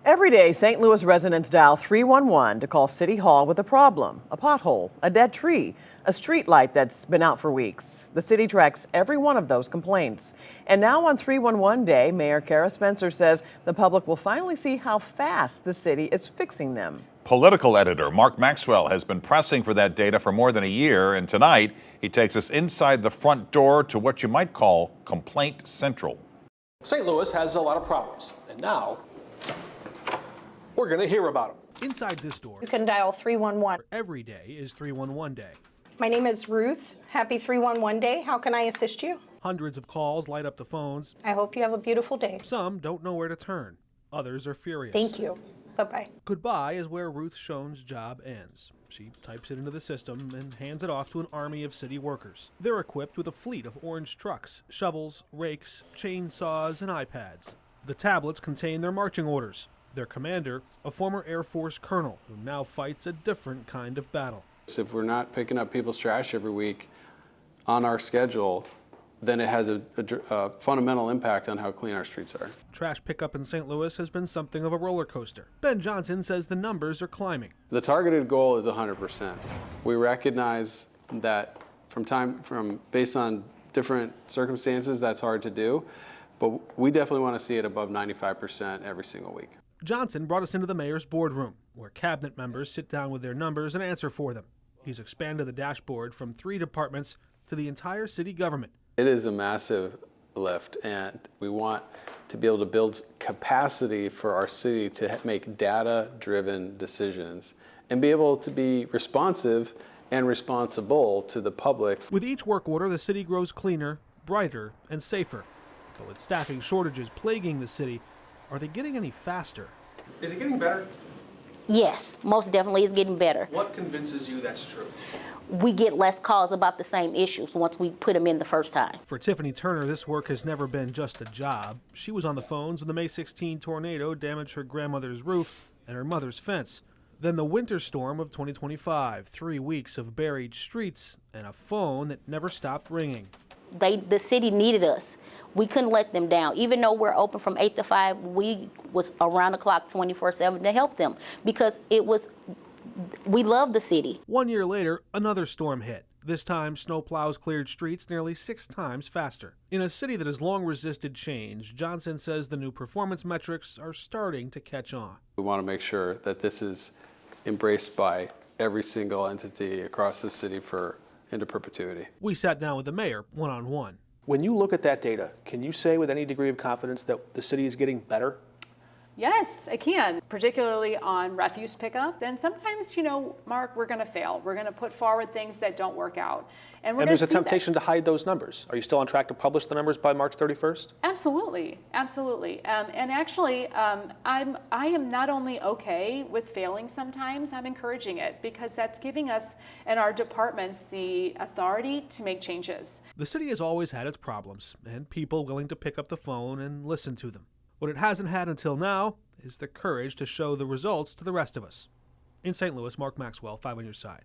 Every day, St. Louis residents dial 311 to call City Hall with a problem, a pothole, a dead tree, a street light that's been out for weeks. The city tracks every one of those complaints. And now on 311 Day, Mayor Kara Spencer says the public will finally see how fast the city is fixing them. Political editor Mark Maxwell has been pressing for that data for more than a year, and tonight he takes us inside the front door to what you might call Complaint Central. St. Louis has a lot of problems, and now we're going to hear about them. Inside this door, You can dial 311. every day is 311 Day. My name is Ruth. Happy 311 Day. How can I assist you? Hundreds of calls light up the phones. I hope you have a beautiful day. Some don't know where to turn. Others are furious. Thank you. Bye-bye. Goodbye is where Ruth Schoen's job ends. She types it into the system and hands it off to an army of city workers. They're equipped with a fleet of orange trucks, shovels, rakes, chainsaws, and iPads. The tablets contain their marching orders. Their commander, a former Air Force colonel who now fights a different kind of battle. If we're not picking up people's trash every week on our schedule, then it has a fundamental impact on how clean our streets are. Trash pickup in St. Louis has been something of a roller coaster. Ben Johnson says the numbers are climbing. The targeted goal is 100%. We recognize that based on different circumstances, that's hard to do, but we definitely want to see it above 95% every single week. Johnson brought us into the mayor's boardroom, where cabinet members sit down with their numbers and answer for them. He's expanded the dashboard from 3 departments to the entire city government. It is a massive lift, and we want to be able to build capacity for our city to make data-driven decisions and be able to be responsive and responsible to the public. With each work order, the city grows cleaner, brighter, and safer. But with staffing shortages plaguing the city, are they getting any faster? Is it getting better? Yes, most definitely it's getting better. What convinces you that's true? We get less calls about the same issues once we put them in the first time. For Tiffany Turner, this work has never been just a job. She was on the phones when the May 16 tornado damaged her grandmother's roof and her mother's fence. Then the winter storm of 2025, 3 weeks of buried streets and a phone that never stopped ringing. The city needed us. We couldn't let them down. Even though we're open from 8 to 5, we was around the clock 24/7 to help them because we love the city. 1 year later, another storm hit. This time, snowplows cleared streets nearly 6 times faster. In a city that has long resisted change, Johnson says the new performance metrics are starting to catch on. We want to make sure that this is embraced by every single entity across the city into perpetuity. We sat down with the mayor one-on-one. When you look at that data, can you say with any degree of confidence that the city is getting better? Yes, I can, particularly on refuse pickup. And sometimes, Mark, we're going to fail. We're going to put forward things that don't work out. And there's a temptation to hide those numbers. Are you still on track to publish the numbers by March 31st? Absolutely, absolutely. And actually, I am not only okay with failing sometimes, I'm encouraging it because that's giving us and our departments the authority to make changes. The city has always had its problems and people willing to pick up the phone and listen to them. What it hasn't had until now is the courage to show the results to the rest of us. In St. Louis, Mark Maxwell, 5 on your side.